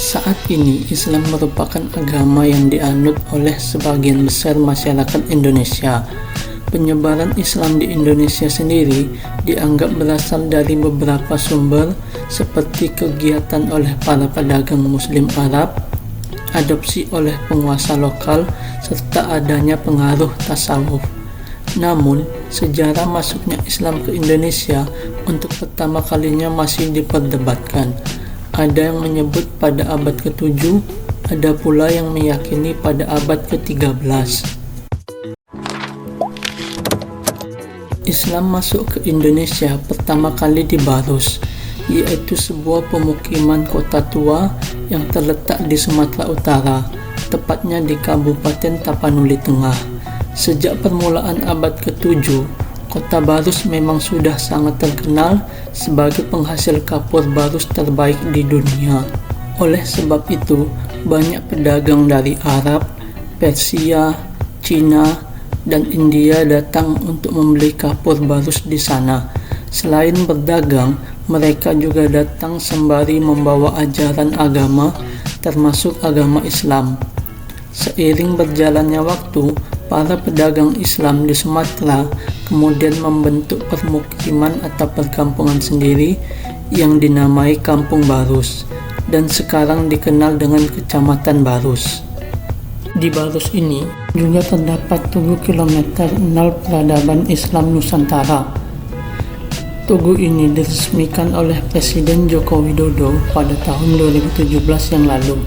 Saat ini, Islam merupakan agama yang dianut oleh sebagian besar masyarakat Indonesia. Penyebaran Islam di Indonesia sendiri dianggap berasal dari beberapa sumber seperti kegiatan oleh para pedagang Muslim Arab, adopsi oleh penguasa lokal, serta adanya pengaruh tasawuf. Namun, sejarah masuknya Islam ke Indonesia untuk pertama kalinya masih diperdebatkan. Ada yang menyebut pada abad ke-7, ada pula yang meyakini pada abad ke-13. Islam masuk ke Indonesia pertama kali di Barus, yaitu sebuah pemukiman kota tua yang terletak di Sumatera Utara, tepatnya di Kabupaten Tapanuli Tengah. Sejak permulaan abad ke-7, Kota Barus memang sudah sangat terkenal sebagai penghasil kapur barus terbaik di dunia. Oleh sebab itu, banyak pedagang dari Arab, Persia, Cina, dan India datang untuk membeli kapur barus di sana. Selain berdagang, mereka juga datang sembari membawa ajaran agama, termasuk agama Islam. Seiring berjalannya waktu, para pedagang Islam di Sumatera kemudian membentuk permukiman atau perkampungan sendiri yang dinamai Kampung Barus dan sekarang dikenal dengan Kecamatan Barus. Di Barus ini juga terdapat Tugu Kilometer 0 Peradaban Islam Nusantara. Tugu ini diresmikan oleh Presiden Joko Widodo pada tahun 2017 yang lalu.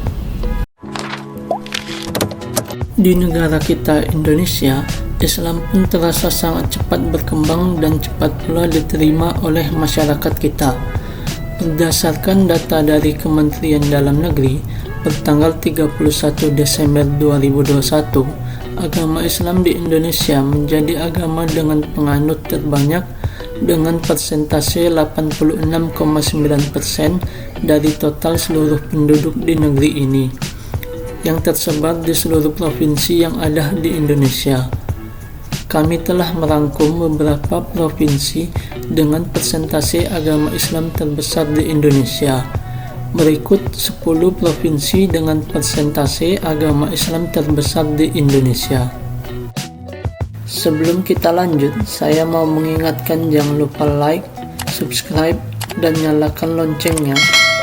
Di negara kita, Indonesia, Islam pun terasa sangat cepat berkembang dan cepat pula diterima oleh masyarakat kita. Berdasarkan data dari Kementerian Dalam Negeri, bertanggal 31 Desember 2021, agama Islam di Indonesia menjadi agama dengan penganut terbanyak dengan persentase 86,9% dari total seluruh penduduk di negeri ini, yang tersebar di seluruh provinsi yang ada di Indonesia. Kami telah merangkum beberapa provinsi dengan persentase agama Islam terbesar di Indonesia. Berikut 10 provinsi dengan persentase agama Islam terbesar di Indonesia. Sebelum kita lanjut, saya mau mengingatkan jangan lupa like, subscribe, dan nyalakan loncengnya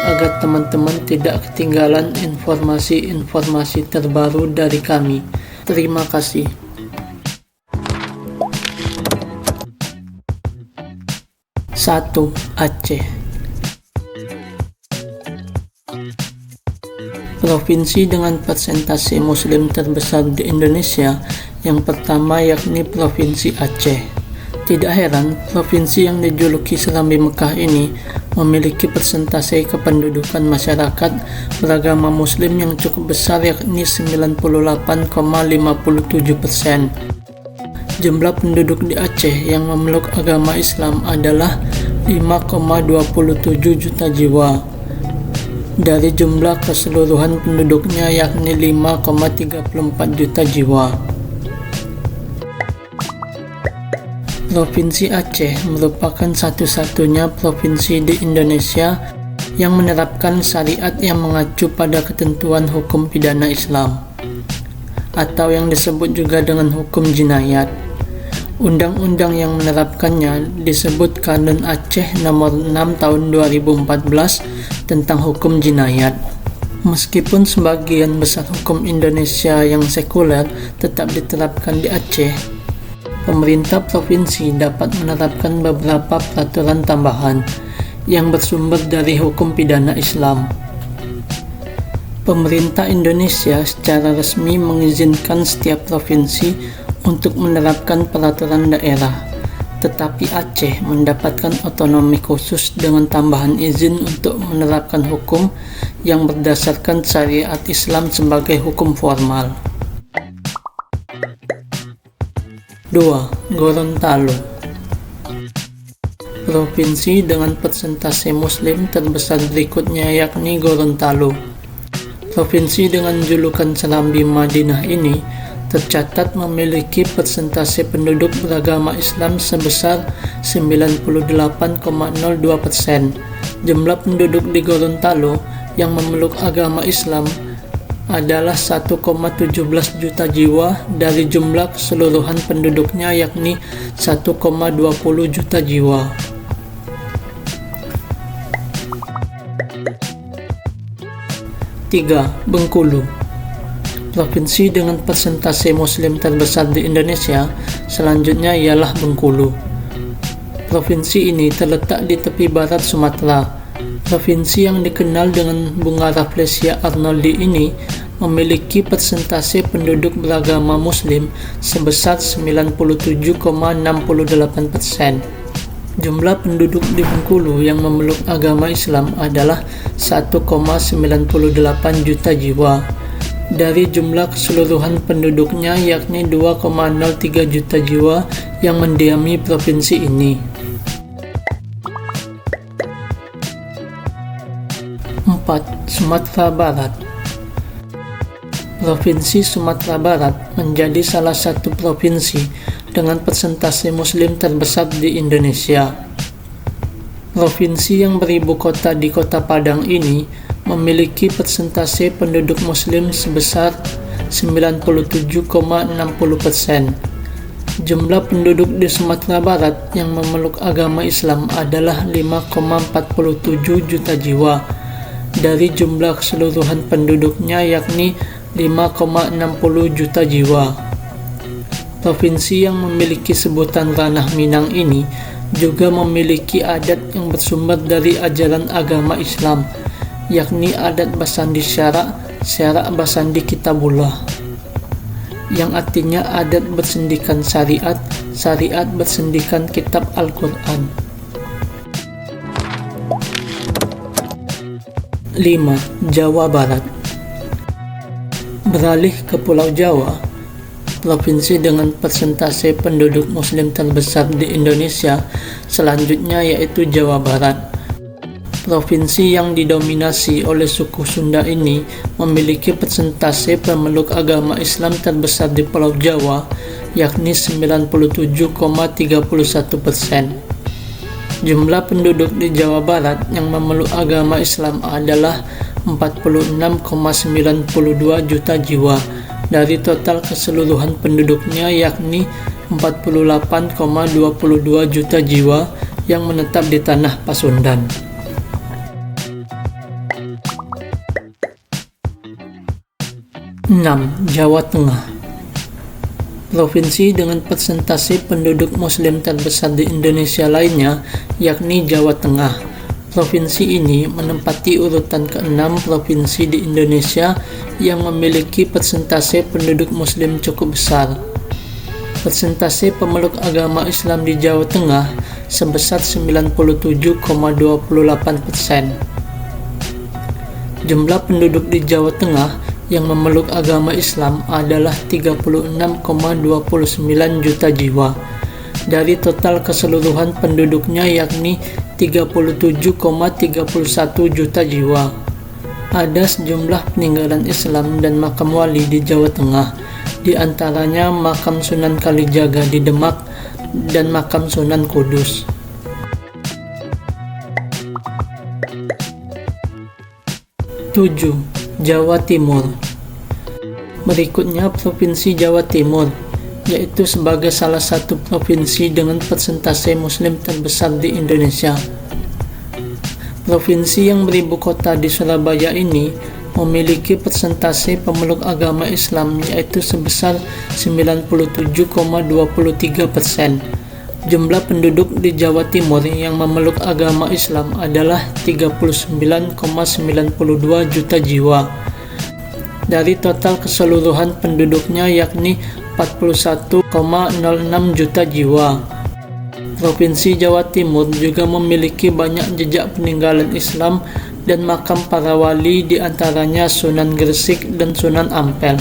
agar teman-teman tidak ketinggalan informasi-informasi terbaru dari kami. Terima kasih. Satu, Aceh. Provinsi dengan persentase Muslim terbesar di Indonesia yang pertama yakni Provinsi Aceh. Tidak heran, provinsi yang dijuluki Serambi Mekah ini memiliki persentase kependudukan masyarakat beragama Muslim yang cukup besar yakni 98,57%. Jumlah penduduk di Aceh yang memeluk agama Islam adalah 5,27 juta jiwa. Dari jumlah keseluruhan penduduknya yakni 5,34 juta jiwa. Provinsi Aceh merupakan satu-satunya provinsi di Indonesia yang menerapkan syariat yang mengacu pada ketentuan hukum pidana Islam, atau yang disebut juga dengan hukum jinayat. Undang-undang yang menerapkannya disebut Kanun Aceh Nomor 6 Tahun 2014 tentang hukum jinayat. Meskipun sebagian besar hukum Indonesia yang sekuler tetap diterapkan di Aceh, pemerintah provinsi dapat menerapkan beberapa peraturan tambahan yang bersumber dari hukum pidana Islam. Pemerintah Indonesia secara resmi mengizinkan setiap provinsi untuk menerapkan peraturan daerah, tetapi Aceh mendapatkan otonomi khusus dengan tambahan izin untuk menerapkan hukum yang berdasarkan syariat Islam sebagai hukum formal. 2. Gorontalo. Provinsi dengan persentase Muslim terbesar berikutnya yakni Gorontalo. Provinsi dengan julukan Serambi Madinah ini tercatat memiliki persentase penduduk beragama Islam sebesar 98,02%. Jumlah penduduk di Gorontalo yang memeluk agama Islam adalah 1,17 juta jiwa dari jumlah keseluruhan penduduknya, yakni 1,20 juta jiwa. Tiga, Bengkulu. Provinsi dengan persentase Muslim terbesar di Indonesia selanjutnya ialah Bengkulu. Provinsi ini terletak di tepi barat Sumatera. Provinsi yang dikenal dengan bunga Rafflesia arnoldi ini memiliki persentase penduduk beragama Muslim sebesar 97,68%. Jumlah penduduk di Bengkulu yang memeluk agama Islam adalah 1,98 juta jiwa dari jumlah keseluruhan penduduknya, yakni 2,03 juta jiwa yang mendiami provinsi ini. 4. Sumatera Barat. Provinsi Sumatera Barat menjadi salah satu provinsi dengan persentase Muslim terbesar di Indonesia. Provinsi yang beribu kota di Kota Padang ini memiliki persentase penduduk Muslim sebesar 97,60%. Jumlah penduduk di Sumatera Barat yang memeluk agama Islam adalah 5,47 juta jiwa dari jumlah keseluruhan penduduknya, yakni 5,60 juta jiwa. Provinsi yang memiliki sebutan Ranah Minang ini juga memiliki adat yang bersumber dari ajaran agama Islam, yakni adat Basandi Syarak, Syarak Basandi Kitabullah, yang artinya adat bersendikan syariat, syariat bersendikan kitab Al-Quran. 5. Jawa Barat. Beralih ke Pulau Jawa, provinsi dengan persentase penduduk Muslim terbesar di Indonesia selanjutnya yaitu Jawa Barat. Provinsi yang didominasi oleh suku Sunda ini memiliki persentase pemeluk agama Islam terbesar di Pulau Jawa, yakni 97,31%. Jumlah penduduk di Jawa Barat yang memeluk agama Islam adalah 46,92 juta jiwa dari total keseluruhan penduduknya, yakni 48,22 juta jiwa yang menetap di tanah Pasundan. 6. Jawa Tengah. Provinsi dengan persentase penduduk Muslim terbesar di Indonesia lainnya, yakni Jawa Tengah. Provinsi ini menempati urutan ke-6 provinsi di Indonesia yang memiliki persentase penduduk Muslim cukup besar. Persentase pemeluk agama Islam di Jawa Tengah sebesar 97,28%. Jumlah penduduk di Jawa Tengah yang memeluk agama Islam adalah 36,29 juta jiwa dari total keseluruhan penduduknya, yakni 37,31 juta jiwa. Ada sejumlah peninggalan Islam dan makam wali di Jawa Tengah, di antaranya makam Sunan Kalijaga di Demak dan makam Sunan Kudus. 7. Jawa Timur. Berikutnya Provinsi Jawa Timur, yaitu sebagai salah satu provinsi dengan persentase Muslim terbesar di Indonesia. Provinsi yang beribu kota di Surabaya ini memiliki persentase pemeluk agama Islam yaitu sebesar 97,23%. Jumlah penduduk di Jawa Timur yang memeluk agama Islam adalah 39,92 juta jiwa dari total keseluruhan penduduknya, yakni 41,06 juta jiwa. Provinsi Jawa Timur juga memiliki banyak jejak peninggalan Islam dan makam para wali, di antaranya Sunan Gresik dan Sunan Ampel.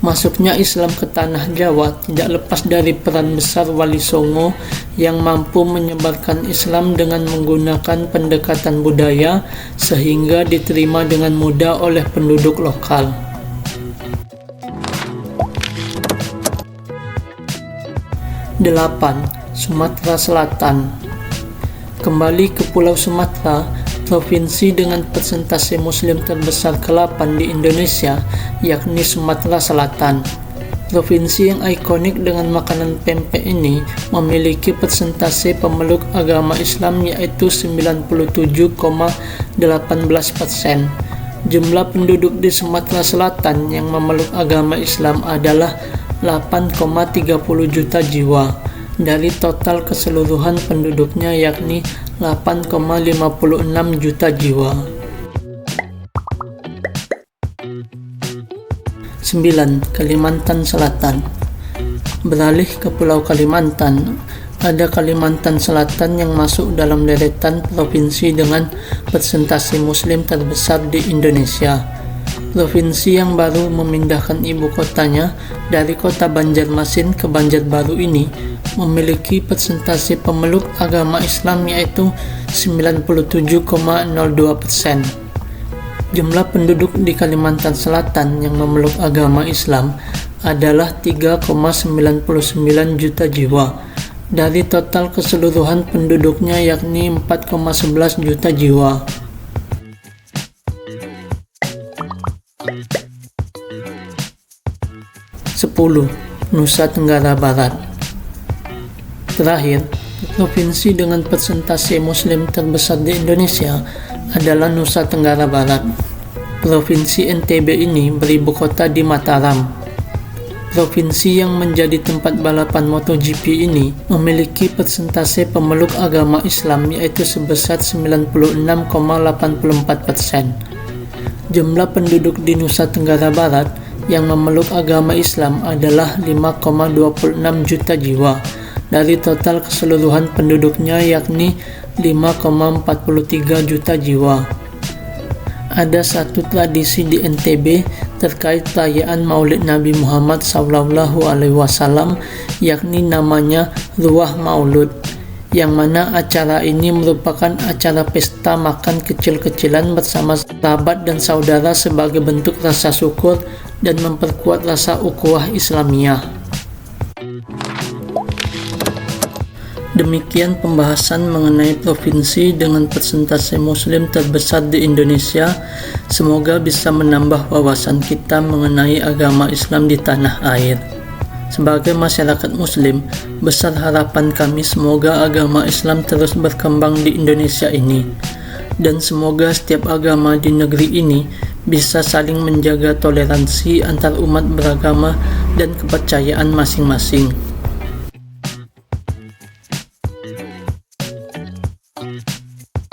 Masuknya Islam ke tanah Jawa tidak lepas dari peran besar Wali Songo yang mampu menyebarkan Islam dengan menggunakan pendekatan budaya sehingga diterima dengan mudah oleh penduduk lokal. 8. Sumatera Selatan. Kembali ke Pulau Sumatera, Provinsi dengan persentase muslim terbesar ke-8 di Indonesia yakni Sumatera Selatan. Provinsi yang ikonik dengan makanan pempek ini memiliki persentase pemeluk agama Islam yaitu 97,18%. Jumlah penduduk di Sumatera Selatan yang memeluk agama Islam adalah 8,30 juta jiwa dari total keseluruhan penduduknya yakni 8,56 juta jiwa. 9. Kalimantan Selatan. Beralih ke Pulau Kalimantan, ada Kalimantan Selatan yang masuk dalam deretan provinsi dengan persentase muslim terbesar di Indonesia. Provinsi yang baru memindahkan ibu kotanya dari kota Banjarmasin ke Banjarbaru ini memiliki persentase pemeluk agama Islam yaitu 97,02%. Jumlah penduduk di Kalimantan Selatan yang memeluk agama Islam adalah 3,99 juta jiwa dari total keseluruhan penduduknya yakni 4,11 juta jiwa. 10. Nusa Tenggara Barat. Terakhir, provinsi dengan persentase muslim terbesar di Indonesia adalah Nusa Tenggara Barat. Provinsi NTB ini beribu kota di Mataram. Provinsi yang menjadi tempat balapan MotoGP ini memiliki persentase pemeluk agama Islam yaitu sebesar 96,84%. Jumlah penduduk di Nusa Tenggara Barat yang memeluk agama Islam adalah 5,26 juta jiwa dari total keseluruhan penduduknya yakni 5,43 juta jiwa. Ada satu tradisi di NTB terkait perayaan Maulid Nabi Muhammad SAW yakni namanya Ruah Maulud, yang mana acara ini merupakan acara pesta makan kecil-kecilan bersama sahabat dan saudara sebagai bentuk rasa syukur dan memperkuat rasa ukhuwah Islamiyah. Demikian pembahasan mengenai provinsi dengan persentase muslim terbesar di Indonesia. Semoga bisa menambah wawasan kita mengenai agama Islam di tanah air. Sebagai masyarakat muslim, besar harapan kami semoga agama Islam terus berkembang di Indonesia ini. Dan semoga setiap agama di negeri ini bisa saling menjaga toleransi antar umat beragama dan kepercayaan masing-masing.